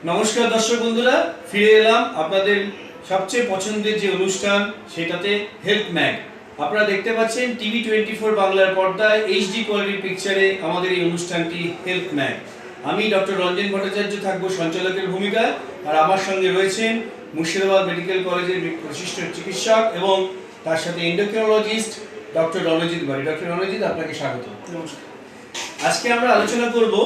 নমস্কার দর্শক বন্ধুরা, ফিরে এলাম আপনাদের সবচেয়ে পছন্দের যে অনুষ্ঠান সেটাতে হেলথ ম্যাগ। আপনারা দেখতে পাচ্ছেন TV24 বাংলার পর্দায় HD কোয়ালিটির পিকচারে আমাদের এই অনুষ্ঠানটি হেলথ ম্যাগ। আমি ডক্টর রঞ্জন ভট্টাচার্য থাকবো সঞ্চালকের ভূমিকায়, আর আমার সঙ্গে রয়েছেন মুর্শিদাবাদ মেডিকেল কলেজের বিশিষ্ট চিকিৎসক এবং তার সাথে এন্ডোক্রিনোলজিস্ট ডক্টর রণজিৎ বাড়ি। ডক্টর রণজিৎ, আপনাকে স্বাগত। নমস্কার। আজকে আমরা আলোচনা করব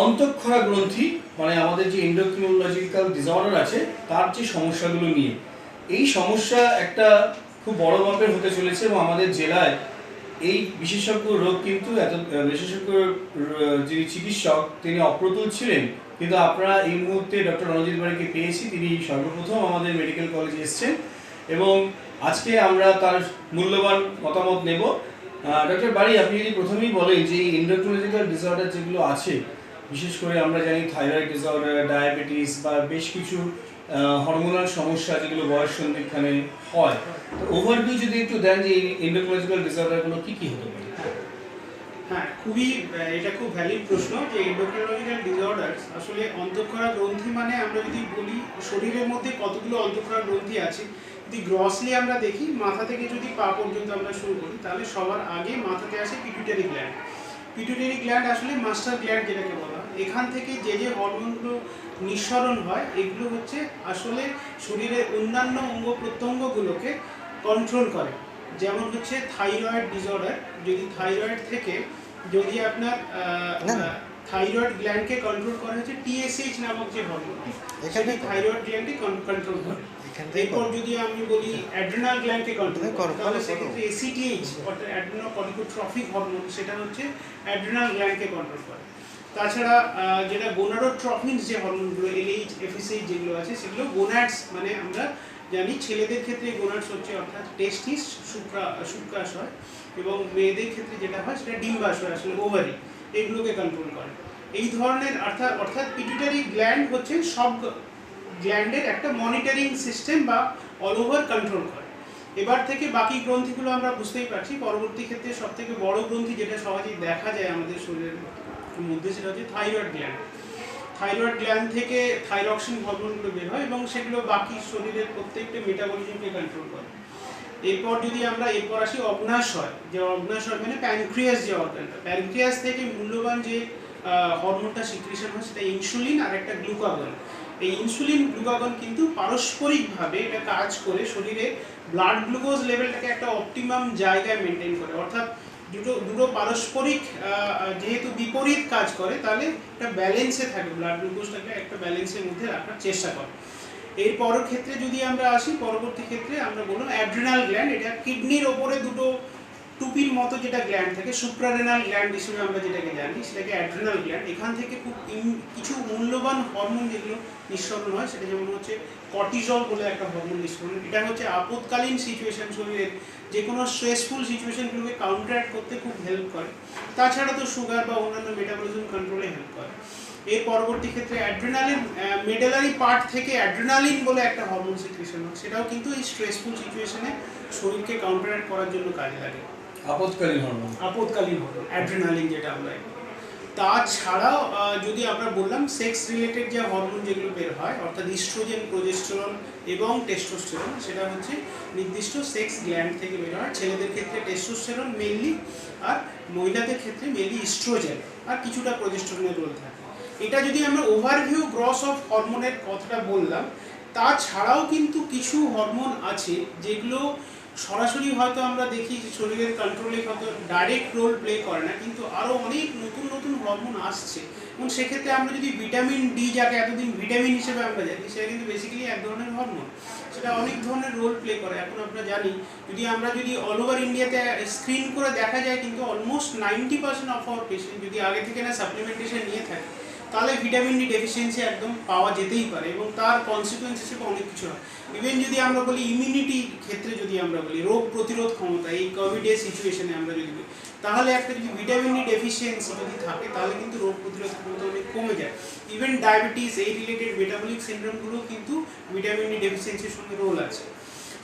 অন্তঃক্ষরা গ্রন্থি, মানে আমাদের যে এন্ডোক্রিনোলজিক্যাল ডিসঅর্ডার আছে তার যে সমস্যাগুলো নিয়ে। এই সমস্যা একটা খুব বড় মাপের হতে চলেছে এবং আমাদের জেলায় এই বিশেষজ্ঞ রোগ কিন্তু বিশেষজ্ঞ যিনি চিকিৎসক তিনি অপ্রতুল ছিলেন, কিন্তু আপনারা এই মুহূর্তে ডক্টর রণজিৎ বাড়িকে পেয়েছি। তিনি সর্বপ্রথম আমাদের মেডিকেল কলেজে এসেছেন এবং আজকে আমরা তার মূল্যবান মতামত নেব। ডক্টর বাড়ি, আপনি যদি প্রথমেই বলেন যে এন্ডোক্রিনোলজিক্যাল ডিসঅর্ডার যেগুলো আছে, বিশেষ করে আমরা জানি থাইরয়েড ডিসঅর্ডার, ডায়াবেটিস বা বেশ কিছু হরমোনাল সমস্যা যেগুলো বয়স সন্ধিক্ষণে হয়, তো ওভারভিউ যদি একটু দেন যে এন্ডোক্রিনোলজিক্যাল ডিসঅর্ডারগুলো কী কী হতে পারে? হ্যাঁ, এটা খুব ভ্যালিড প্রশ্ন যে এন্ডোক্রিনোলজিক্যাল ডিসঅর্ডারস আসলে অন্তঃক্ষরা গ্রন্থি মানে আমরা যদি বলি শরীরের মধ্যে কতগুলো অন্তঃক্ষরা গ্রন্থি আছে, যদি গ্রসলি আমরা দেখি মাথা থেকে যদি পা পর্যন্ত আমরা শুরু করি তাহলে সবার আগে মাথাতে আসে পিটুইটারি গ্ল্যান্ড। পিটুইটারি গ্ল্যান্ড আসলে মাস্টার গ্ল্যান্ড যেটাকে বলা হয়। এখান থেকে যে হরমোনগুলো নিঃসরণ হয় এগুলো হচ্ছে আসলে শরীরের অন্যান্য অঙ্গ প্রত্যঙ্গগুলোকে কন্ট্রোল করে। যেমন হচ্ছে থাইরয়েড ডিসঅর্ডার, যদি থাইরয়েড থেকে যদি আপনার থাইরয়েড গ্ল্যান্ডকে কন্ট্রোল করা হচ্ছে TSH নামক যে হরমোন, এখানে থাইরয়েড গ্ল্যান্ডকে কন্ট্রোল করে। এরপর যদি আমি বলি অ্যাড্রিনাল গ্ল্যান্ডকে কন্ট্রোল করে, তাহলে সেক্ষেত্রে ACTH অর্থাৎ অ্যাড্রিনোকর্টিকোট্রফিক হরমোন, সেটা হচ্ছে অ্যাড্রিনাল গ্ল্যান্ডকে কন্ট্রোল করে। তাছাড়া যেটা গোনাডোট্রফিনস যে হরমোনগুলো LH FSH যেগুলো আছে সেগুলো গোনাডস, মানে আমরা জানি ছেলেদের ক্ষেত্রে গোনাডস হচ্ছে অর্থাৎ টেস্টিস শুক্রাশয়, এবং মেয়েদের ক্ষেত্রে যেটা হয় সেটা ডিম্বাশয়, আসলে ওভারি, এগুলোকে কন্ট্রোল করে। এই ধরনের অর্থাৎ পিটুইটারি গ্ল্যান্ড হচ্ছে সব গ্ল্যান্ডের একটা মনিটরিং সিস্টেম বা অল ওভার কন্ট্রোল করে। এবার থেকে বাকি গ্রন্থিগুলো আমরা বুঝতেই পারছি। পরবর্তী ক্ষেত্রে সবথেকে বড় গ্রন্থি যেটা সহজেই দেখা যায় আমাদের শরীরের মধ্যে সেটা হচ্ছে থাইরয়েড গ্ল্যান্ড। থাইরয়েড গ্ল্যান্ড থেকে থাইরক্সিন হরমোনগুলো বের হয় এবং সেগুলো বাকি শরীরের প্রত্যেকটা মেটাবলিজমকে কন্ট্রোল করে। এরপর আসি অগ্নাশয়। যে অগ্নাশয় মানে প্যানক্রিয়াস, যে অর্গানটা, প্যানক্রিয়াস থেকে মূল্যবান যে হরমোনটা সিক্রিশন হয় সেটা ইনসুলিন আর একটা গ্লুকাগন। এই ইনসুলিন গ্লুকাগন কিন্তু পারস্পরিকভাবে এটা কাজ করে শরীরে ব্লাড গ্লুকোজ লেভেলটাকে একটা অপটিমাম জায়গায় মেনটেন করে। অর্থাৎ দুটো পারস্পরিক যেহেতু বিপরীত কাজ করে, তাহলে একটা ব্যালেন্সে থাকে, ব্লাড গ্লুকোজটাকে একটা ব্যালেন্সের মধ্যে রাখার চেষ্টা করে। এর পরের ক্ষেত্রে যদি আমরা আসি, পরবর্তী ক্ষেত্রে আমরা বললাম অ্যাড্রিনাল গ্ল্যান্ড। এটা কিডনির ওপরে দুটো টুপির মতো যেটা গ্ল্যান্ড থাকে, সুপ্রারেনাল গ্ল্যান্ড হিসেবে আমরা যেটাকে জানি, সেটাকে অ্যাড্রিনাল গ্ল্যান্ড। এখান থেকে খুব কিছু মূল্যবান হরমোন যেগুলো নিঃসরণ হয়, সেটা যেমন হচ্ছে কর্টিজল বলে একটা হরমোন নিঃসরণ। এটা হচ্ছে আপদকালীন সিচুয়েশন, শরীরের যে কোনো স্ট্রেসফুল সিচুয়েশনগুলোকে কাউন্টারঅ্যাক্ট করতে খুব হেল্প করে। তাছাড়া তো সুগার বা অন্যান্য মেটাবলিজম কন্ট্রোলে হেল্প করে। এর পরবর্তী ক্ষেত্রে অ্যাড্রিনালিন, মেডালারি পার্ট থেকে অ্যাড্রিনালিন বলে একটা হরমোন সিক্রেশন হয়, সেটাও কিন্তু এই স্ট্রেসফুল সিচুয়েশনে শরীরকে কাউন্টারঅ্যাক্ট করার জন্য কাজে লাগে। আপদকালীন হরমোন অ্যাড্রিনালিন যেটা আমরা। তাছাড়াও যদি আমরা বললাম সেক্স রিলেটেড যে হরমোন যেগুলো বের হয়, অর্থাৎ ইস্ট্রোজেন, প্রোজেস্টেরন এবং টেস্টোস্টেরন, সেটা হচ্ছে নির্দিষ্ট সেক্স গ্ল্যান্ড থেকে বের হয়। ছেলেদের ক্ষেত্রে টেস্টোস্টেরন মেইনলি, আর মহিলাদের ক্ষেত্রে মেইনলি ইস্ট্রোজেন আর কিছুটা প্রোজেস্টেরনের রোল থাকে। এটা যদি আমরা ওভারভিউ গ্রস অফ হরমোনের কথাটা বললাম। তাছাড়াও কিন্তু কিছু হরমোন আছে যেগুলো সরাসরি হয়তো আমরা দেখি শরীরের কন্ট্রোলে হয়তো ডাইরেক্ট রোল প্লে করে না, কিন্তু আরও অনেক নতুন নতুন হরমোন আসছে। এবং সেক্ষেত্রে আমরা যদি ভিটামিন ডি, যাকে এতদিন ভিটামিন হিসেবে আমরা জানি, সেটা কিন্তু বেসিক্যালি এক ধরনের হরমোন, সেটা অনেক ধরনের রোল প্লে করে। এখন আমরা জানি যদি অল ওভার ইন্ডিয়াতে স্ক্রিন করে দেখা যায়, কিন্তু অলমোস্ট 90% অফ আওয়ার পেশেন্ট যদি আগে থেকে না সাপ্লিমেন্টেশন নিয়ে থাকে, তাহলে ভিটামিন ডি ডেফিসিয়েন্সি একদম পাওয়া যেতেই পারে, এবং তার কনসিকুয়েন্স হিসেবে অনেক কিছু হয়। ইভেন যদি আমরা বলি ইমিউনিটির ক্ষেত্রে, যদি আমরা বলি রোগ প্রতিরোধ ক্ষমতা, এই কোভিডের সিচুয়েশনে আমরা যদি বলি, তাহলে একটা যদি ভিটামিন ডি ডেফিসিয়েন্সি যদি থাকে, তাহলে কিন্তু রোগ প্রতিরোধ ক্ষমতা অনেক কমে যায়। ইভেন ডায়াবেটিস, এই রিলেটেড মেটাবলিক সিনড্রোমগুলো কিন্তু ভিটামিন ডি ডেফিসিয়েন্সির সঙ্গে রোল আছে।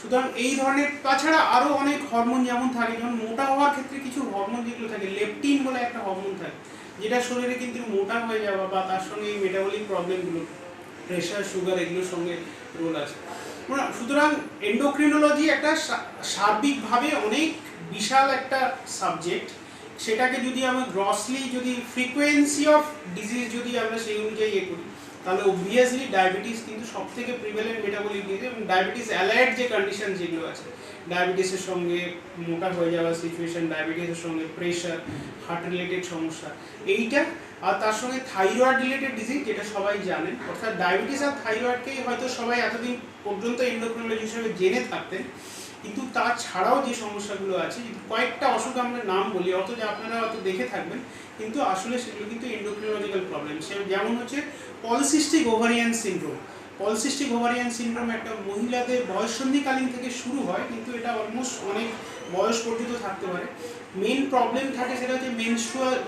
সুতরাং এই ধরনের, তাছাড়া আরও অনেক হরমোন যেমন থাকে, যেমন মোটা হওয়ার ক্ষেত্রে কিছু হরমোন যেগুলো থাকে, লেপটিন বলে একটা হরমোন থাকে, যেটা শরীরে কিন্তু মোটা হয়ে যাওয়া বা তার সঙ্গে এই মেটাবলিক প্রবলেমগুলো, প্রেশার, সুগার, এগুলোর সঙ্গে রোল আছে। সুতরাং এন্ডোক্রিনোলজি একটা সার্বিকভাবে অনেক বিশাল একটা সাবজেক্ট। সেটাকে যদি আমরা গ্রসলি যদি ফ্রিকোয়েন্সি অফ ডিজিজ যদি আমরা সেই অনুযায়ী করি, তাহলে অবভিয়াসলি ডায়াবেটিস কিন্তু সব থেকে প্রিভ্যালেন্ট মেটাবলিক ডিজিজ, এবং ডায়াবেটিস অ্যালায়েড যে কন্ডিশন যেগুলো আছে, ডায়াবেটিসের সঙ্গে মোটা হয়ে যাওয়ার সিচুয়েশন, ডায়াবেটিসের সঙ্গে প্রেশার, হার্ট রিলেটেড সমস্যা, এইটা, আর তার সঙ্গে থাইরয়েড রিলেটেড ডিজিজ, যেটা সবাই জানেন, অর্থাৎ ডায়াবেটিস আর থাইরয়েডকেই হয়তো সবাই এতদিন পর্যন্ত এন্ডোক্রিনোলজি হিসেবে জেনে থাকতেন, কিন্তু তাছাড়াও যে সমস্যাগুলো আছে, কয়েকটা অসুখ আমরা নাম বলি, অথচ আপনারা হয়তো দেখে থাকবেন, কিন্তু আসলে সেগুলো কিন্তু এন্ডোক্রিনোলজিক্যাল প্রবলেম। যেমন হচ্ছে polycystic ovarian syndrome. Polycystic ovarian syndrome একটা মহিলাদের বয়ঃসন্ধিকালীন থেকে শুরু হয়, কিন্তু এটা অলমোস্ট অনেক বয়স পর্যন্ত থাকতে পারে। মেন প্রবলেম থাকে সেটা হচ্ছে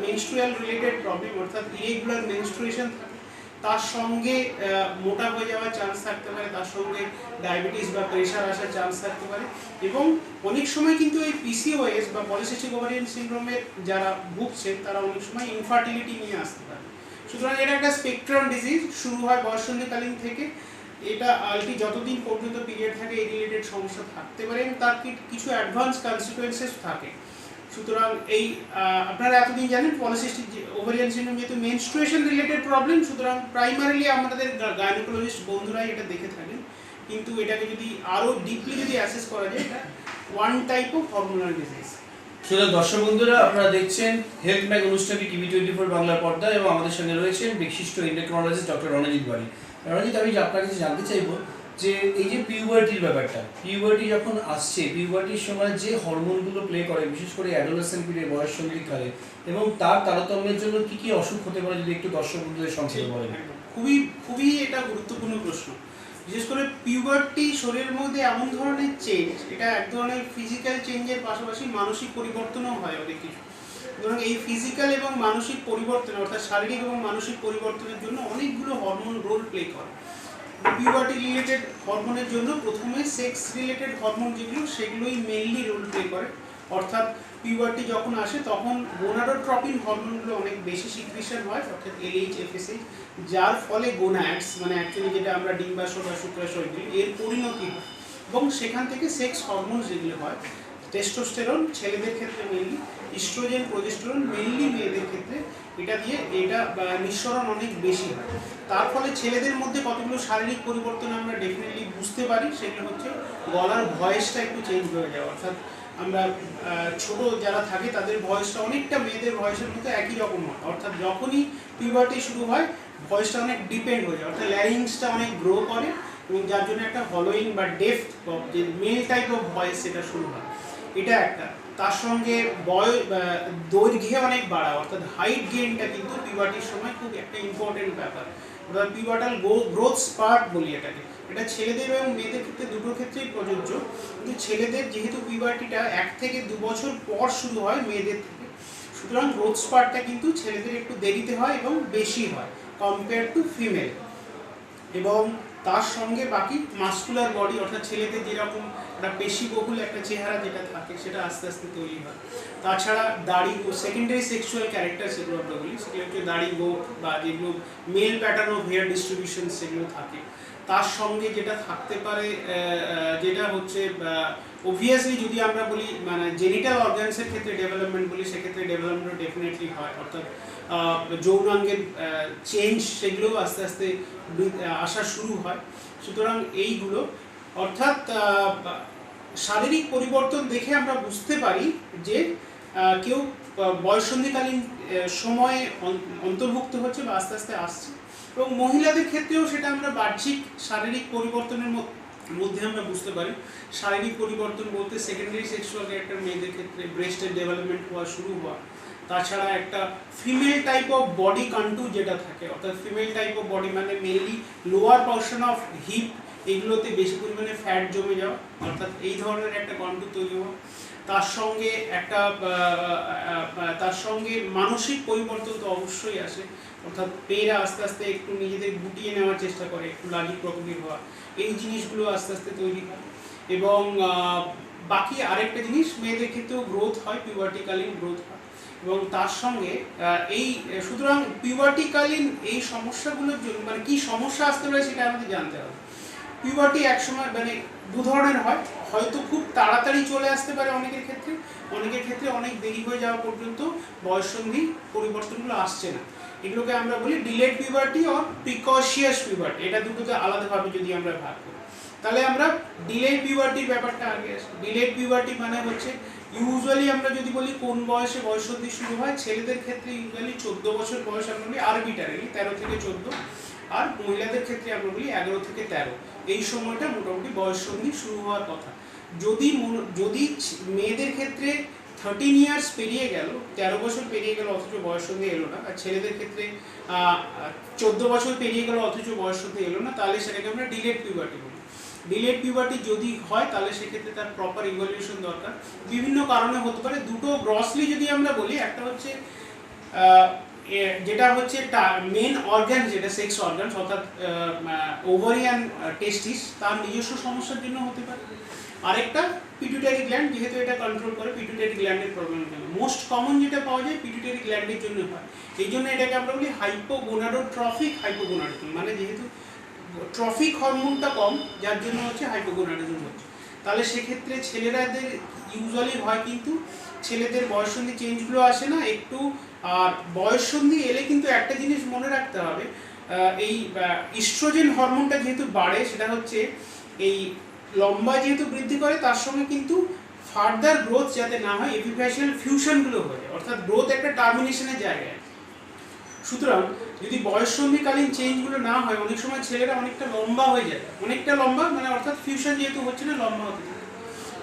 মেনস্ট্রুয়াল রিলেটেড প্রবলেম, অর্থাৎ ইরেগুলার মেনস্ট্রুয়েশন থাকে, তার সঙ্গে মোটা হয়ে যাওয়ার চান্স থাকতে পারে, তার সঙ্গে ডায়াবেটিস বা প্রেশার আসার চান্স থাকতে পারে, এবং অনেক সময় কিন্তু এই পিসিওএস বা পলিসিস্টিক ওভারিয়ান সিনড্রোমের যারা ভুগছেন তারা অনেক সময় ইনফার্টিলিটি নিয়ে আসতে পারে। সুতরাং এটা একটা স্পেকট্রাম ডিজিজ, শুরু হয় বয়ঃসন্ধিকালীন থেকে, এটা আলটি যতদিন পর্যন্ত পিরিয়ড থাকে এই রিলেটেড সমস্যা থাকতে পারে, এবং তার কিছু অ্যাডভান্স কনসিকুয়েন্সেস থাকে। সুতরাং এই আপনারা এতদিন জানেন পলিসিস্টিক ওভারিয়ান সিনড্রোম যেহেতু মেনস্ট্রুয়েশন রিলেটেড প্রবলেম, সুতরাং প্রাইমারিলি আমাদের গাইনোকোলজিস্ট বন্ধুরাই এটা দেখে থাকেন, কিন্তু এটাকে যদি আরও ডিপলি যদি অ্যাসেস করা যায়, এটা one type of hormonal disease. সুতরাং দর্শক বন্ধুরা, আপনারা দেখছেন হেলথ ম্যাগ অনুষ্ঠানটি TV24 বাংলার পর্দায়, এবং আমাদের সঙ্গে রয়েছেন বিশিষ্ট এন্ডোক্রিনোলজিস্ট ডক্টর রণজিৎ বাড়ি। রণজিৎ, আমি আপনার কাছে জানতে চাইবো যে এই যে পিউবার্টির ব্যাপারটা, পিউবার্টি যখন আসছে, পিউবার্টির সময় যে হরমোনগুলো প্লে করে, বিশেষ করে অ্যাডোলেসেন্ট পিরিয়ড, বয়ঃসন্ধিকালে, এবং তার তারতম্যের জন্য কি কি অসুখ হতে পারে যদি একটু দর্শক বন্ধুদের সংক্ষেপে বলেন। খুবই খুবই এটা গুরুত্বপূর্ণ প্রশ্ন। বিশেষ করে পিউবার্টি শরীরের মধ্যে এমন ধরনের চেঞ্জ, এটা এক ধরনের ফিজিক্যাল চেঞ্জের পাশাপাশি মানসিক পরিবর্তনও হয় অনেক কিছু। সুতরাং এই ফিজিক্যাল এবং মানসিক পরিবর্তন, অর্থাৎ শারীরিক এবং মানসিক পরিবর্তনের জন্য অনেকগুলো হরমোন রোল প্লে করে। পিউবার্টি রিলেটেড হরমোনের জন্য প্রথমে সেক্স রিলেটেড হরমোন যেগুলো, সেগুলোই মেইনলি রোল প্লে করে। অর্থাৎ পিউবার্টি যখন আসে তখন গোনাডোট্রপিন হরমোনগুলো অনেক বেশি সিক্রিশন হয়, অর্থাৎ LH FSH, যার ফলে গোনাডস, মানে অ্যাকচুয়ালি যেটা আমরা ডিম্বাশয় বা শুক্রাশয় বলি, এর পরিণতি হয়, এবং সেখান থেকে সেক্স হরমোন যেগুলো হয়, টেস্টোস্টেরন ছেলেদের ক্ষেত্রে মেইনলি, ইস্ট্রোজেন, প্রোজেস্টেরন মেইনলি মেয়েদের ক্ষেত্রে, এটা দিয়ে এটা নিঃসরণ অনেক বেশি হয়। তার ফলে ছেলেদের মধ্যে কতগুলো শারীরিক পরিবর্তন আমরা ডেফিনেটলি বুঝতে পারি, সেগুলো হচ্ছে গলার ভয়েসটা একটু চেঞ্জ হয়ে যাওয়া, অর্থাৎ আমরা ছোট যারা থাকে তাদের ভয়েসটা অনেকটা মেয়েদের ভয়েসের মতো একই রকম হয়, অর্থাৎ যখনই পিউবার্টি শুরু হয় ভয়েসটা অনেক ডিপেন্ড হয়ে যায়, অর্থাৎ ল্যারিংসটা অনেক গ্রো করে, এবং যার জন্য একটা হলোইং বা ডেফথ যে মেল টাইপ অফ ভয়েস সেটা শুরু হয়, এটা একটা। তার সঙ্গে দৈর্ঘ্যে অনেক বাড়া, অর্থাৎ হাইট গেইনটা কিন্তু পিউবার্টির সময় খুব একটা ইম্পর্টেন্ট ব্যাপার, অর্থাৎ পিউবার্টাল গ্রোথ স্পার্ট বলি এটাকে। এটা ছেলেদের এবং মেয়েদের ক্ষেত্রে দুটোর ক্ষেত্রেই প্রযোজ্য, কিন্তু ছেলেদের যেহেতু পিউবার্টিটা 1 থেকে 2 বছর পর শুরু হয় মেয়েদের থেকে, সুতরাং গ্রোথ স্পার্টটা কিন্তু ছেলেদের একটু দেরিতে হয় এবং বেশি হয় কম্পেয়ার টু ফিমেল। এবং তার সঙ্গে বাকি মাস্কুলার বডি, অর্থাৎ ছেলেদের যেরকম একটা পেশিবহুল একটা চেহারা যেটা থাকে সেটা আস্তে আস্তে তৈরি হয়। তাছাড়া দাড়ি, সেকেন্ডারি সেক্সুয়াল ক্যারেক্টার সেগুলো আমরা বলি, সেগুলো হচ্ছে দাড়ি গোঁফ বা যেগুলো male pattern of hair distribution সেগুলো থাকে। তার সঙ্গে যেটা থাকতে পারে, যেটা হচ্ছে অবভিয়াসলি যদি আমরা বলি মানে জেনিটাল অর্গানসের ক্ষেত্রে ডেভেলপমেন্ট বলি, সেক্ষেত্রে ডেভেলপমেন্ট ডেফিনেটলি হয়, অর্থাৎ যৌনাঙ্গের চেঞ্জ সেগুলোও আস্তে আস্তে আসা শুরু হয়। সুতরাং এইগুলো, অর্থাৎ শারীরিক পরিবর্তন দেখে আমরা বুঝতে পারি যে কেউ বয়ঃসন্ধিকালীন সময়ে অন্তর্ভুক্ত হচ্ছে বা আস্তে আস্তে আসছে, এবং মহিলাদের ক্ষেত্রেও সেটা আমরা বাহ্যিক শারীরিক পরিবর্তনের মধ্যে আমরা বুঝতে পারি। শারীরিক পরিবর্তন বলতে সেকেন্ডারি সেক্সুয়াল ক্যারেক্টার মেয়েদের ক্ষেত্রে ব্রেস্টের ডেভেলপমেন্ট হওয়া শুরু হওয়া, তাছাড়া একটা female type of body contour যেটা থাকে, অর্থাৎ ফিমেল টাইপ অফ বডি মানে mainly lower portion of heap, এগুলোতে বেশি পরিমাণে ফ্যাট জমে যাওয়া, অর্থাৎ এই ধরনের একটা কন্টুর তৈরি হওয়া। তার সঙ্গে মানসিক পরিবর্তন তো অবশ্যই আসে, অর্থাৎ মেয়েরা আস্তে আস্তে একটু নিজেদের গুটিয়ে নেওয়ার চেষ্টা করে, একটু লাজুক প্রকৃতির হওয়া, এই জিনিসগুলো আস্তে আস্তে তৈরি হয়। এবং বাকি আরেকটা জিনিস, মেয়েদের ক্ষেত্রেও গ্রোথ হয়, পিউবার্টিকালীন গ্রোথ হয় এবং তার সঙ্গে এই সুতরাং পিউবার্টিকালীন এই সমস্যাগুলোর জন্য মানে কি সমস্যা আসতে পারে সেটা আমাদের জানতে হবে। পিউবার্টি একসময় মানে দু ধরনের হয়, হয়তো খুব তাড়াতাড়ি চলে আসতে পারে অনেকের ক্ষেত্রে, অনেকের ক্ষেত্রে অনেক দেরি হয়ে যাওয়া পর্যন্ত বয়ঃসন্ধি পরিবর্তনগুলো আসছে না। এগুলোকে আমরা বলি ডিলেড পিউবার্টি অর প্রিকশিয়াস পিউবার্টি। এটা দুটোকে আলাদাভাবে যদি আমরা ভাগ করি তাহলে আমরা ডিলেড পিউবার্টির ব্যাপারটা আগে আসি। ডিলেড পিউবার্টি মানে হচ্ছে ইউজুয়ালি আমরা যদি বলি কোন বয়সে বয়ঃসন্ধি শুরু হয়, ছেলেদের ক্ষেত্রে ইউজুয়ালি 14 বছর বয়স আমরা বলি আরবিটারি 13 থেকে 14, আর মহিলাদের ক্ষেত্রে আমরা বলি 11 থেকে 13। এই সময়টা মোটামুটি বয়ঃসন্ধি শুরু হওয়ার কথা। যদি মেয়েদের ক্ষেত্রে 13 ইয়ার্স পেরিয়ে গেল, 13 বছর পেরিয়ে গেল অথচ বয়ঃসন্ধি এলো না, আর ছেলেদের ক্ষেত্রে 14 বছর পেরিয়ে গেল অথচ বয়ঃসন্ধি এলো না, তাহলে সেটাকে আমরা ডিলেড পিউবার্টি বলি। ডিলেড পিউবার্টি যদি হয় তাহলে সেক্ষেত্রে তার প্রপার ইভ্যালুয়েশন দরকার। বিভিন্ন কারণে হতে পারে, দুটো গ্রসলি যদি আমরা বলি, একটা হচ্ছে যেটা হচ্ছে মেন অর্গান, যেটা সেক্স অর্গান অর্থাৎ ওভারিয়ান টেস্টিস, তার নিজস্ব সমস্যার জন্য হতে পারে। আরেকটা পিটুইটারি গ্ল্যান্ড, যেহেতু এটা কন্ট্রোল করে, পিটুইটারি গ্ল্যান্ডের প্রবলেমের জন্য। মোস্ট কমন যেটা পাওয়া যায় পিটুইটারি গ্ল্যান্ডের জন্য হয়, এই জন্য এটাকে আমরা বলি হাইপোগোনাডোট্রফিক হাইপোগোনাডিজম, মানে যেহেতু ট্রফিক হরমোনটা কম যার জন্য হচ্ছে হাইপোগোনাডিজম হচ্ছে। তাহলে সেক্ষেত্রে ছেলেরাদের ইউজুয়ালি হয় কিন্তু ছেলেদের বয়ঃসন্ধি চেঞ্জগুলো আসে না একটু। আর বয়ঃসন্ধি এলে কিন্তু একটা জিনিস মনে রাখতে হবে, এই ইস্ট্রোজেন হরমোনটা যেহেতু বাড়ে, সেটা হচ্ছে এই লম্বা যেহেতু বৃদ্ধি করে, তার সঙ্গে কিন্তু ফার্দার গ্রোথ যাতে না হয়, এপিফ্যাসিয়াল ফিউশনগুলো হয়ে, অর্থাৎ গ্রোথ একটা টার্মিনেশনের জায়গায়। সুতরাং যদি বয়ঃসন্ধিকালীন চেঞ্জগুলো না হয়, অনেক সময় ছেলেরা অনেকটা লম্বা হয়ে যায়, অনেকটা লম্বা মানে অর্থাৎ ফিউশন যেহেতু হচ্ছে না, লম্বা হতে থাকে।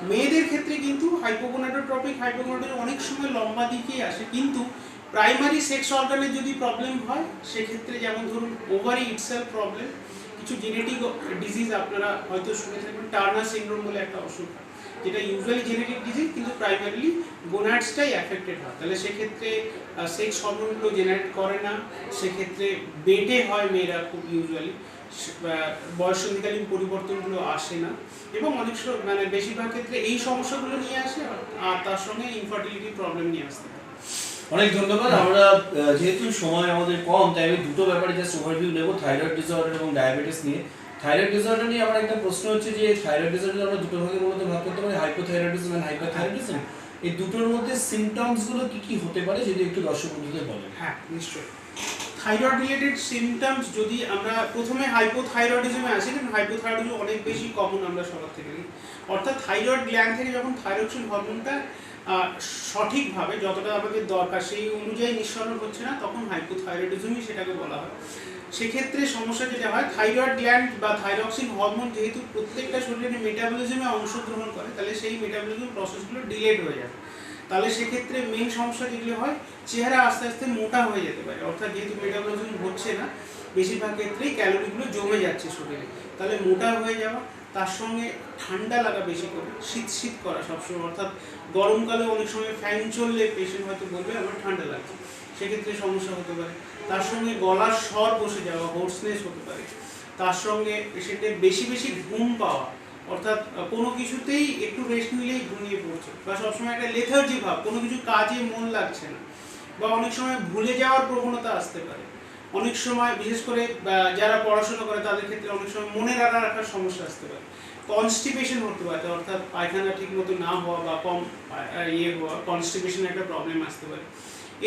মেয়েদের ক্ষেত্রে কিন্তু হাইপোগোনাডোট্রপিক হাইপোগোনাডোটিক অনেক সময় লম্বা দিকেই আসে, কিন্তু প্রাইমারি সেক্স অর্গানের যদি প্রবলেম হয় সেক্ষেত্রে, যেমন ধরুন ওভারি ইটসেলফ প্রবলেম, কিছু জেনেটিক ডিজিজ আপনারা হয়তো শুনে থাকবেন, টার্নার সিনড্রোম বলে একটা অসুখ হয়, যেটা ইউজুয়ালি জেনেটিক ডিজিজ কিন্তু প্রাইমারিলি গোনাডসটাই অ্যাফেক্টেড হয়। তাহলে সেক্ষেত্রে সেক্স হরমোনগুলো জেনারেট করে না, সেক্ষেত্রে বেটে হয় মেয়েরা খুব ইউজুয়ালি, বয়ঃসন্ধিকালীন পরিবর্তনগুলো আসে না, এবং অনেক মানে বেশিরভাগ ক্ষেত্রে এই সমস্যাগুলো নিয়ে আসে, আর তার সঙ্গে ইনফার্টিলিটি প্রবলেম নিয়ে আসতে পারে। অনেক ধন্যবাদ। আমরা যেহেতু সময় আমাদের কম, তাই আমি দুটো ব্যাপারে জাস্ট ওভারভিউ নেব, থাইরয়েড ডিসঅর্ডার এবং ডায়াবেটিস নিয়ে। থাইরয়েড ডিসঅর্ডার নিয়ে আমার একটা প্রশ্ন হচ্ছে যে থাইরয়েড ডিসঅর্ডার আমরা দুটো ভাগে মূলত ভাগ করতে পারি, হাইপোথাইরয়েডিজম এন্ড হাইপারথাইরয়েডিজম। এই দুটোর মধ্যে সিমটমসগুলো কি কি হতে পারে যদি একটু দর্শক বন্ধুদের বলেন। হ্যাঁ, নিশ্চয়ই। থাইরয়েড রিলেটেড সিমটমস যদি আমরা প্রথমে হাইপোথাইরয়েডিজমে আসি, কারণ হাইপোথাইরয়েডিজম অনেক বেশি কমন আমরা সবার থেকে নিই, অর্থাৎ থাইরয়েড গ্ল্যান্ড থেকে যখন থাইরক্সিন হরমোনটা সঠিকভাবে যতটা আমাদের দরকার সেই অনুযায়ী নিঃসরণ হচ্ছে না, তখন হাইপোথাইরয়েডিজমই সেটাকে বলা হয়। সেক্ষেত্রে সমস্যা যেটা হয়, থাইরয়েড গ্ল্যান্ড বা থাইরক্সিন হরমোন যেহেতু প্রত্যেকটা শরীরের মেটাবলিজমে অংশগ্রহণ করে, তাহলে সেই মেটাবলিজম প্রসেসগুলো ডিলেড হয়ে যায়। তাহলে সেক্ষেত্রে মেন সমস্যা যেগুলো হয়, চেহারা আস্তে আস্তে মোটা হয়ে যেতে পারে, অর্থাৎ যেহেতু মেটাবলিজম হচ্ছে না, বেশিরভাগ ক্ষেত্রেই ক্যালোরিগুলো জমে যাচ্ছে শরীরে, তাহলে মোটা হয়ে যাওয়া, তার সঙ্গে ঠান্ডা লাগা বেশি করে, শীত করা সবসময়, অর্থাৎ গরমকালে অনেক সময় ফ্যান চললে পেশেন্ট হয়তো বলবে আমার ঠান্ডা লাগছে, সেক্ষেত্রে সমস্যা হতে পারে। তার সঙ্গে গলার স্বর বসে যাওয়া, হোর্সনেস হতে পারে। তার সঙ্গে পেশেন্টের বেশি ঘুম পাওয়া, অর্থাৎ কোনো কিছুতেই একটু রেস্ট নিলেই ঘুমিয়ে পড়ছে, বা সবসময় একটা লেথার্জি ভাব, কোনো কিছু কাজে মন লাগছে না, বা অনেক সময় ভুলে যাওয়ার প্রবণতা আসতে পারে। অনেক সময় বিশেষ করে যারা পড়াশোনা করে তাদের ক্ষেত্রে অনেক সময় মনে রাখার সমস্যা আসতে পারে। কনস্টিপেশন হতে পারে, অর্থাৎ পায়খানা ঠিক মতো না হওয়া বা কম হওয়া, কনস্টিপেশন একটা প্রবলেম আসতে পারে।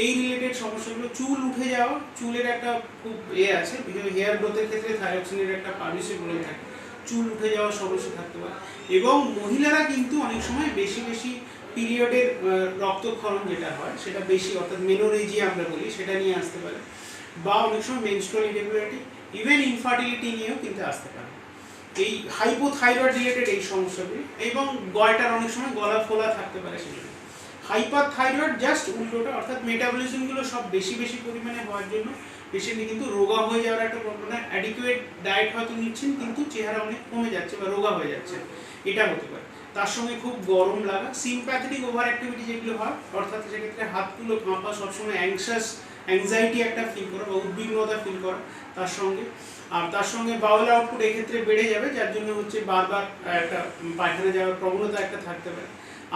এই রিলেটেড সমস্যাগুলো, চুল উঠে যাওয়া, চুলের একটা খুব আছে, হেয়ার গ্রোথের ক্ষেত্রে থাইরক্সিনের একটা পারমিসিভ রোল থাকে, চুল উঠে যাওয়ার সমস্যা থাকতে পারে। এবং মহিলারা কিন্তু অনেক সময় বেশি পিরিয়ডের রক্তক্ষরণ যেটা হয় সেটা বেশি, অর্থাৎ মেনোরেজিয়া আমরা বলি, সেটা নিয়ে আসতে পারে, বা অনেক সময় মেনস্ট্রুয়াল ইরেগুলারিটি, ইভেন ইনফার্টিলিটি নিয়েও কিন্তু আসতে পারে। এই হাইপোথাইরয়েড রিলেটেড এই সমস্যাগুলি, এবং গয়টার অনেক সময় গলা ফোলা থাকতে পারে সেজন্য। হাইপারথাইরয়েড জাস্ট উল্টোটা, অর্থাৎ মেটাবলিজমগুলো সব বেশি পরিমাণে হওয়ার জন্য পেশেন্টে কিন্তু রোগা হয়ে যাওয়ার একটা প্রবণতা, অ্যাডিকুয়েট ডায়েট হয়তো নিচ্ছেন কিন্তু চেহারা অনেক কমে যাচ্ছে বা রোগা হয়ে যাচ্ছে, এটা হতে পারে। তার সঙ্গে খুব গরম লাগা, সিম্প্যাথেটিক ওভার অ্যাক্টিভিটি যেগুলো হয়, অর্থাৎ সেক্ষেত্রে হাতগুলো কাঁপা, সবসময় অ্যাংশাস অ্যাংজাইটি একটা ফিল করা বা উদ্বিগ্নতা ফিল করা তার সঙ্গে। আর তার সঙ্গে বাউল আউটপুট এক্ষেত্রে বেড়ে যাবে, যার জন্য হচ্ছে বারবার একটা পায়খানা যাওয়ার প্রবণতা একটা থাকতে পারে।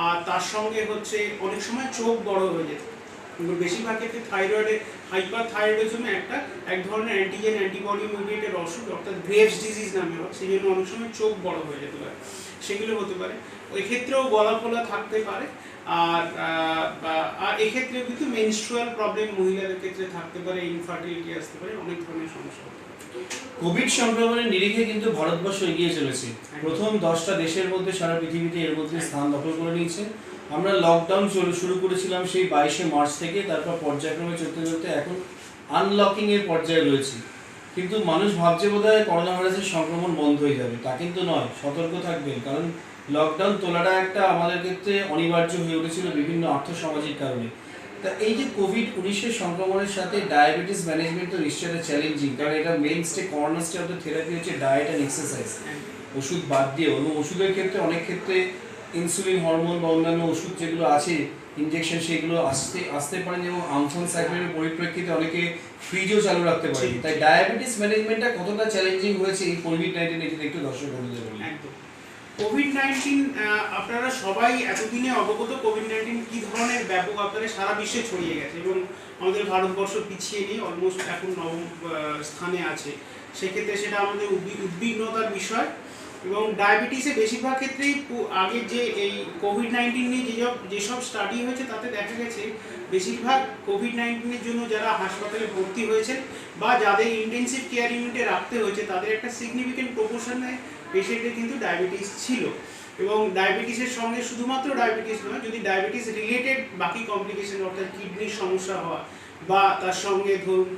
আর তার সঙ্গে হচ্ছে অনেক সময় চোখ বড় হয়ে যেতে, কিন্তু বেশিরভাগ ক্ষেত্রে থাইরয়েডের হাইপার থাইরয়েডিজমে এক ধরনের অ্যান্টিজেন অ্যান্টিবডি মিডিয়েটেড অসুখ অর্থাৎ গ্রেভস ডিজিজ নামে হয়, সেই জন্য অনেক সময় চোখ বড় হয়ে যেতে পারে, সেগুলো হতে পারে। ওই ক্ষেত্রেও গলা ফোলা থাকতে পারে। আর এক্ষেত্রেও কিন্তু মেনস্ট্রুয়াল প্রবলেম মহিলাদের ক্ষেত্রে থাকতে পারে, ইনফার্টিলিটি আসতে পারে, অনেক ধরনের সমস্যা হতে পারে। কোভিড সংক্রমণের নিরিখে কিন্তু ভারতবর্ষ এগিয়ে চলেছে, প্রথম 10টা দেশের মধ্যে সারা পৃথিবীতে এর মধ্যে স্থান দখল করে নিয়েছে। আমরা লকডাউন শুরু করেছিলাম সেই 22শে মার্চ থেকে, তারপর পর্যায়ক্রমে চলতে চলতে এখন আনলকিং এর পর্যায়ে রয়েছে। কিন্তু মানুষ ভাবছে বোধহয় করোনা ভাইরাসের সংক্রমণ বন্ধ হয়ে যাবে, তা কিন্তু নয়। সতর্ক থাকবেন, কারণ লকডাউন তোলাটা একটা আমাদের ক্ষেত্রে অনিবার্য হয়ে উঠেছিল বিভিন্ন আর্থসামাজিক কারণে। তা এই যে কোভিড-19 সংক্রমণের সাথে ডায়াবেটিস ম্যানেজমেন্ট তো নিশ্চয়ই একটা চ্যালেঞ্জিং, কারণ এটা মেইনস্টে কর্নারস্টে অফ দ্য থেরাপি হচ্ছে ডায়েট অ্যান্ড এক্সারসাইজ, ওষুধ বাদ দিয়েও। এবং ওষুধের ক্ষেত্রে অনেক ক্ষেত্রে ইনসুলিন হরমোন বা অন্যান্য ওষুধ যেগুলো আছে ইনজেকশন, সেগুলো আসতে পারেন, এবং আমফন সাইক্লোনের পরিপ্রেক্ষিতে অনেকে ফ্রিজও চালু রাখতে পারে। তাই ডায়াবেটিস ম্যানেজমেন্টটা কতটা চ্যালেঞ্জিং হয়েছে এই কোভিড-19 এ, একটু দর্শক বন্ধুদের বলুন। একদম। কোভিড-19 আপনারা সবাই এতদিনে অবগত, কোভিড-19 কী ধরনের ব্যাপক আকারে সারা বিশ্বে ছড়িয়ে গেছে, এবং আমাদের ভারতবর্ষ পিছিয়ে নেই, অলমোস্ট এখন নবম স্থানে আছে। সেক্ষেত্রে সেটা আমাদের উদ্বিগ্নতার বিষয়। এবং ডায়াবেটিসে বেশিরভাগ ক্ষেত্রেই আগে যে এই কোভিড-19 নিয়ে যেসব স্টাডি হয়েছে তাতে দেখা গেছে বেশিরভাগ কোভিড-19-এর জন্য যারা হাসপাতালে ভর্তি হয়েছেন বা যাদের ইন্টেনসিভ কেয়ার ইউনিটে রাখতে হয়েছে, তাদের একটা সিগনিফিকেন্ট প্রপোর্শনে পেশেন্টের কিন্তু ডায়াবেটিস ছিল। এবং ডায়াবেটিসের সঙ্গে শুধুমাত্র ডায়াবেটিস নয়, যদি ডায়াবেটিস রিলেটেড বাকি কমপ্লিকেশন অর্থাৎ কিডনির সমস্যা হওয়া বা তার সঙ্গে ধরুন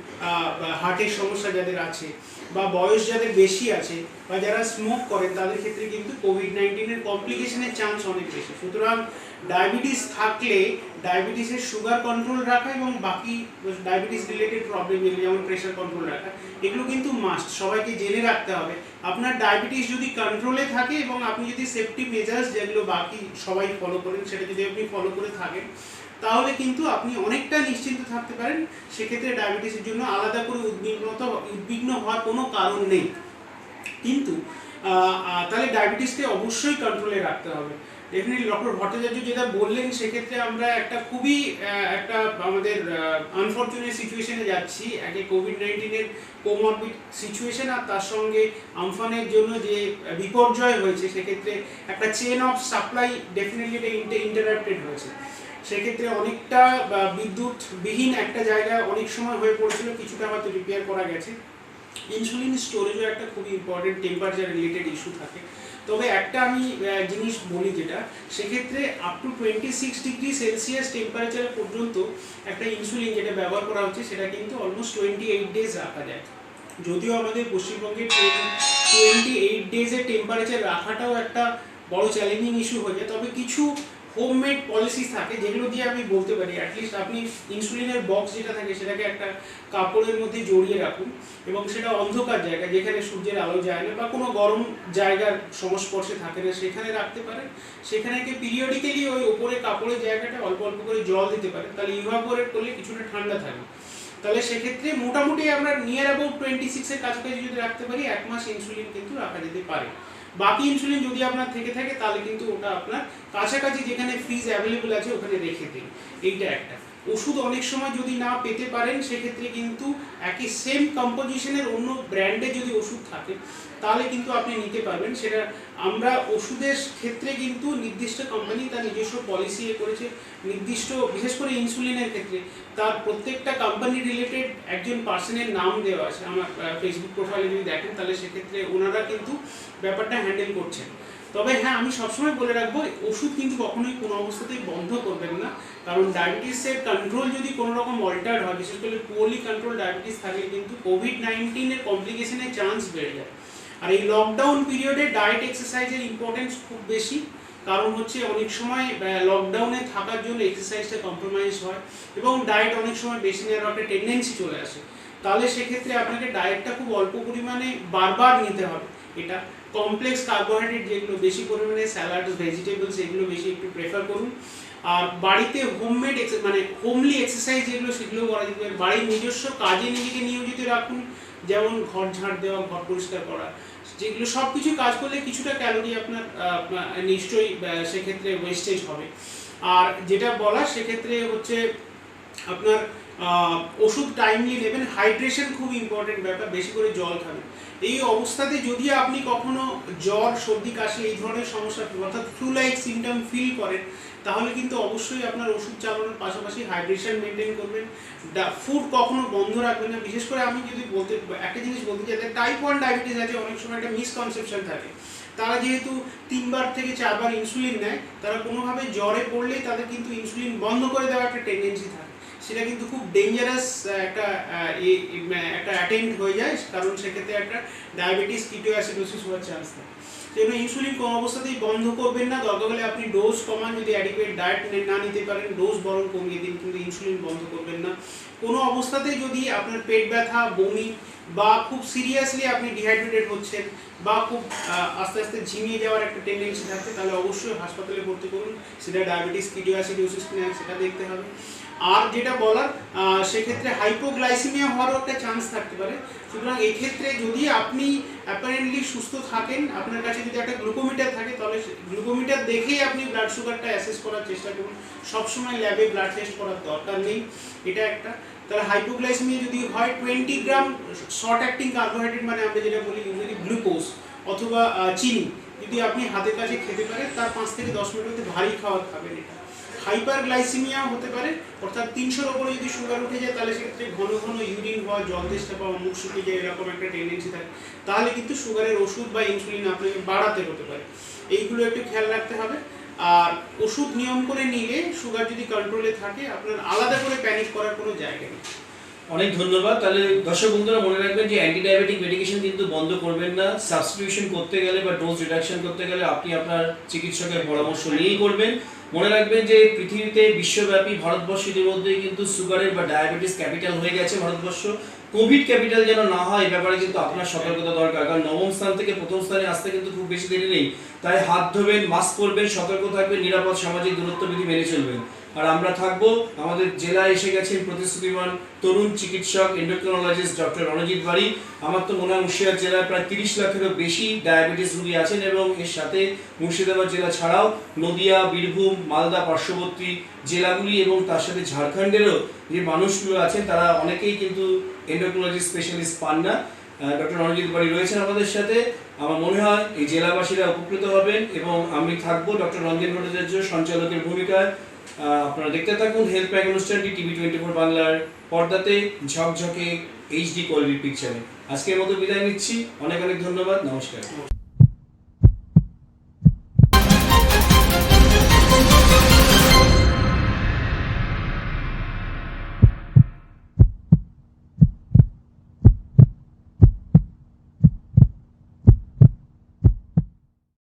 হার্টের সমস্যা যাদের আছে বা বয়স যাদের বেশি আছে বা যারা স্মোক করেন, তাদের ক্ষেত্রে কিন্তু কোভিড-19-এর কমপ্লিকেশনের চান্স অনেক বেশি। সুতরাং ডায়াবেটিস থাকলে ডায়াবেটিসের সুগার কন্ট্রোল রাখা এবং বাকি ডায়াবেটিস রিলেটেড প্রবলেম যেমন প্রেশার কন্ট্রোল রাখা, এগুলো কিন্তু মাস্ট, সবাইকে জেনে রাখতে হবে। আপনার ডায়াবেটিস যদি কন্ট্রোলে থাকে এবং আপনি যদি সেফটি মেজার্স যেগুলো বাকি সবাই ফলো করেন সেটা যদি আপনি ফলো করে থাকেন, তাহলে কিন্তু আপনি অনেকটা নিশ্চিন্ত থাকতে পারেন। সেক্ষেত্রে ডায়াবেটিসের জন্য আলাদা করে উদ্বিগ্ন হওয়ার কোনো কারণ নেই। কিন্তু তাহলে ডায়াবেটিসকে অবশ্যই কন্ট্রোলে রাখতে হবে। ডেফিনেটলি ডক্টর ভট্টাচার্য যেটা বললেন, সেক্ষেত্রে আমরা একটা খুবই একটা আমাদের আনফর্চুনেট সিচুয়েশনে যাচ্ছি। একে কোভিড-19-এর কোমরবিড সিচুয়েশন, আর তার সঙ্গে আমফানের জন্য যে বিপর্যয় হয়েছে, সেক্ষেত্রে একটা চেন অফ সাপ্লাই ডেফিনেটলি এটা ইন্টারাপ্টেড হয়েছে। সেক্ষেত্রে অনেকটা বিদ্যুৎবিহীন একটা জায়গা অনেক সময় হয়ে পড়েছিল, কিছুটা হয়তো রিপেয়ার করা গেছে। ইনসুলিন স্টোরেজও একটা খুবই ইম্পর্টেন্ট টেম্পারেচার রিলেটেড ইস্যু থাকে। তবে একটা আমি জিনিস বলি, যেটা সেক্ষেত্রে up to 26 degree Celsius temperature পর্যন্ত একটা ইনসুলিন যেটা ব্যবহার করা হচ্ছে, সেটা কিন্তু অলমোস্ট 28 ডেজ রাখা যায়। যদিও আমাদের পশ্চিমবঙ্গে 28 ডেজের টেম্পারেচার রাখাটাও একটা বড় চ্যালেঞ্জিং ইস্যু হয়ে যায়, তবে কিছু হোমমেড পলিসি থাকে যেগুলো দিয়ে আমি বলতে পারি অ্যাটলিস্ট আপনি ইনসুলিনের বক্স যেটা থাকে সেটাকে একটা কাপড়ের মধ্যে জড়িয়ে রাখুন, এবং সেটা অন্ধকার জায়গা যেখানে সূর্যের আলো যায় না বা কোনো গরম জায়গার সংস্পর্শে থাকে না, সেখানে রাখতে পারেন। সেখানে পিরিয়ডিক্যালি ওই ওপরে কাপড়ের জায়গাটা অল্প অল্প করে জল দিতে পারেন, তাহলে ইভাপোরেট করলে কিছুটা ঠান্ডা থাকে। তাহলে সেক্ষেত্রে মোটামুটি আমরা নিয়ার অ্যাবাউট 26-এর কাছাকাছি যদি রাখতে পারি, 1 মাস ইনসুলিন কিন্তু রাখা যেতে পারে। বাকি ইনসুলিন যদি আপনার থেকে থাকে, তাহলে কিন্তু ওটা আপনার কাছাকাছি যেখানে ফ্রিজ অ্যাভেলেবল আছে ওখানে রেখে দিন। এইটা একটা। ওষুধ অনেক সময় যদি না পেতে পারেন, সেক্ষেত্রে কিন্তু একই সেম কম্পোজিশনের অন্য ব্র্যান্ডে যদি ওষুধ থাকে, তাহলে কিন্তু আপনি নিতে পারবেন। সেটা আমরা ওষুধের ক্ষেত্রে কিন্তু নির্দিষ্ট কোম্পানি তার নিজস্ব পলিসি করেছে, নির্দিষ্ট বিশেষ করে ইনসুলিনের ক্ষেত্রে তার প্রত্যেকটা কোম্পানি রিলেটেড একজন পার্সনের নাম দেওয়া আছে। আমার ফেসবুক প্রোফাইলে যদি দেখেন, তাহলে সেক্ষেত্রে ওনারা কিন্তু ব্যাপারটা হ্যান্ডেল করছেন। তবে হ্যাঁ, আমি সবসময় বলে রাখবো, ওষুধ কিন্তু কখনোই কোনো অবস্থাতেই বন্ধ করবেন না, কারণ ডায়াবেটিসের কন্ট্রোল যদি কোনো রকম অল্টার হয়, বিশেষ করে পুয়ারলি কন্ট্রোল ডায়াবেটিস থাকলে কিন্তু কোভিড-19-এর কমপ্লিকেশনের চান্স বেড়ে যায়। আর এই লকডাউন পিরিয়ডে ডায়েট এক্সারসাইজের ইম্পর্টেন্স খুব বেশি, কারণ হচ্ছে অনেক সময় লকডাউনে থাকার জন্য এক্সারসাইজটা কম্প্রোমাইজ হয় এবং ডায়েট অনেক সময় বেশি নেওয়ার একটা টেন্ডেন্সি চলে আসে। তাহলে সেক্ষেত্রে আপনাকে ডায়েটটা খুব অল্প পরিমাণে বারবার নিতে হবে। এটা কমপ্লেক্স কার্বোহাইড্রেট যেগুলো বেশি পরিমাণে, স্যালাড, ভেজিটেবলস, এগুলো বেশি একটু প্রেফার করুন। আর বাড়িতে হোমমেড মানে হোমলি এক্সারসাইজ যেগুলো সেগুলো করা যেতে পারে। বাড়ির নিজস্ব কাজে নিজেকে নিয়োজিত রাখুন, যেমন ঘর ঝাড় দেওয়া, ঘর পরিষ্কার করা, যেগুলো সব কিছু কাজ করলে কিছুটা ক্যালোরি আপনার নিশ্চয়ই সেক্ষেত্রে ওয়েস্টেজ হবে। আর যেটা বলা সেক্ষেত্রে হচ্ছে আপনার ওষুধ টাইমলি নেবেন, হাইড্রেশন খুব ইম্পর্টেন্ট ব্যাপার, বেশি করে জল খাবেন। এই অবস্থাতে যদি আপনি কখনো জ্বর, সর্দি, কাশি এই ধরনের সমস্যা অর্থাৎ ফ্লু লাইক সিমটম ফিল করেন, তাহলে কিন্তু অবশ্যই আপনার ওষুধ চালানোর পাশাপাশি হাইড্রেশন মেনটেন করবেন। ফুড কখনো বন্ধ রাখবেন না। বিশেষ করে আমি যদি একটা জিনিস বলতে চাই, টাইপ 1 ডায়াবেটিস আছে, অনেক সময় একটা মিসকনসেপশন থাকে। তারা যেহেতু 3বার থেকে 4বার ইনসুলিন নেয়, তারা কোনোভাবে জ্বরে পড়লেই তাদের কিন্তু ইনসুলিন বন্ধ করে দেওয়ার একটা টেন্ডেন্সি থাকে। সেটা কিন্তু খুব ডেঞ্জারাস একটা অ্যাটেম্প্ট হয়ে যায়, কারণ সেক্ষেত্রে একটা ডায়াবেটিস কিটোঅ্যাসিডোসিস হওয়ার চান্স থাকে। সেজন্য ইনসুলিন কোনো অবস্থাতেই বন্ধ করবেন না। দরকার হলে আপনি ডোজ কমান, যদি অ্যাডিকুয়েট ডায়েট না নিতে পারেন ডোজ বরং কমিয়ে দিন, কিন্তু ইনসুলিন বন্ধ করবেন না। কোনো অবস্থাতেই যদি আপনার পেট ব্যথা, বমি বা খুব সিরিয়াসলি আপনি ডিহাইড্রেটেড হচ্ছেন বা খুব আস্তে আস্তে ঝিমিয়ে যাওয়ার একটা টেন্ডেন্সি থাকছে, তাহলে অবশ্যই হাসপাতালে ভর্তি করুন। সেটা ডায়াবেটিস কিটোঅ্যাসিডোসিস কিনা সেটা দেখতে হবে। আর যেটা বলার, সেক্ষেত্রে হাইপোগ্লাইসেমিয়া হওয়ারও একটা চান্স থাকতে পারে। সুতরাং এই ক্ষেত্রে যদি আপনি অ্যাপারেন্টলি সুস্থ থাকেন, আপনার কাছে যদি একটা গ্লুকোমিটার থাকে, তাহলে গ্লুকোমিটার দেখেই আপনি ব্লাড সুগারটা অ্যাসেস করার চেষ্টা করুন। সবসময় ল্যাবে ব্লাড টেস্ট করার দরকার নেই, এটা একটা। তাহলে হাইপোগ্লাইসেমিয়া যদি হয় 20 গ্রাম শর্ট অ্যাক্টিং কার্বোহাইড্রেট, মানে আমরা যেটা বলি ইউজুয়ালি গ্লুকোজ অথবা চিনি, যদি আপনি হাতের কাছে খেতে পারেন, তার 5 থেকে 10 মিনিটের মধ্যে ভারী খাবার খাবেন। এটা হাইপারগ্লাইসেমিয়া হতে পারে, অর্থাৎ 300-র ওপরে যদি সুগার উঠে যায়, তাহলে সেক্ষেত্রে ঘন ঘন ইউরিন হওয়া, জল তেষ্টা পাওয়া, মুখ শুকিয়ে যায়, এরকম একটা টেন্ডেন্সি থাকে। তাহলে কিন্তু সুগারের ওষুধ বা ইনসুলিন আপনাকে বাড়াতে হতে পারে। এইগুলো একটু খেয়াল রাখতে হবে। আর ওষুধ নিয়ম করে নিলে সুগার যদি কন্ট্রোলে থাকে, আপনার আলাদা করে প্যানিক করার কোনো জায়গা নেই। অনেক ধন্যবাদ। তাহলে দর্শক বন্ধুরা মনে রাখবেন যে অ্যান্টি ডায়াবেটিক মেডিকেশন কিন্তু বন্ধ করবেন না। সাবস্টিটিউশন করতে গেলে বা ডোজ রিডাকশন করতে গেলে আপনি আপনার চিকিৎসকের পরামর্শ নিয়েই করবেন। মনে রাখবেন যে পৃথিবীতে বিশ্বব্যাপী ভারতবর্ষ ইতিমধ্যেই কিন্তু সুগারের বা ডায়াবেটিস ক্যাপিটাল হয়ে গেছে ভারতবর্ষ। কোভিড ক্যাপিটাল যেন না হয় এই ব্যাপারে কিন্তু আপনার সতর্কতা দরকার, কারণ 9ম স্থান থেকে 1ম স্থানে আসতে কিন্তু খুব বেশি দেরি নেই। তাই হাত ধোবেন, মাস্ক পরবেন, সতর্ক থাকবেন, নিরাপদ সামাজিক দূরত্ব বিধি মেনে চলবেন। আর আমরা থাকবো, আমাদের জেলায় এসে গেছেন প্রতিশ্রুতিমান তরুণ চিকিৎসক এন্ডোক্রিনোলজিস্ট ডক্টর রণজিৎ বাড়ি। আমার তো মনে হয় মুর্শিদাবাদ জেলায় প্রায় 30 লাখেরও বেশি ডায়াবেটিস রোগী আছেন, এবং এর সাথে মুর্শিদাবাদ জেলা ছাড়াও নদিয়া, বীরভূম, মালদা পার্শ্ববর্তী জেলাগুলি এবং তার সাথে ঝাড়খণ্ডেরও যে মানুষগুলো আছেন তারা অনেকেই কিন্তু এন্ডোক্রিনোলজি স্পেশালিস্ট পান না। ডক্টর রণজিৎ বাড়ি রয়েছেন আমাদের সাথে। আমার মনে হয় এই জেলাবাসীরা উপকৃত হবেন, এবং আমি থাকবো ডক্টর রঞ্জন ভট্টাচার্য সঞ্চালকের ভূমিকায়। আপনারা দেখতে থাকুন হেলথ প্যাক অনুষ্ঠানটি টিভি 24 বাংলার পর্দাতে ঝকঝকে HD কোয়ালিটির পিকচারে। আজকের মতো বিদায় নিচ্ছি, অনেক অনেক ধন্যবাদ, নমস্কার।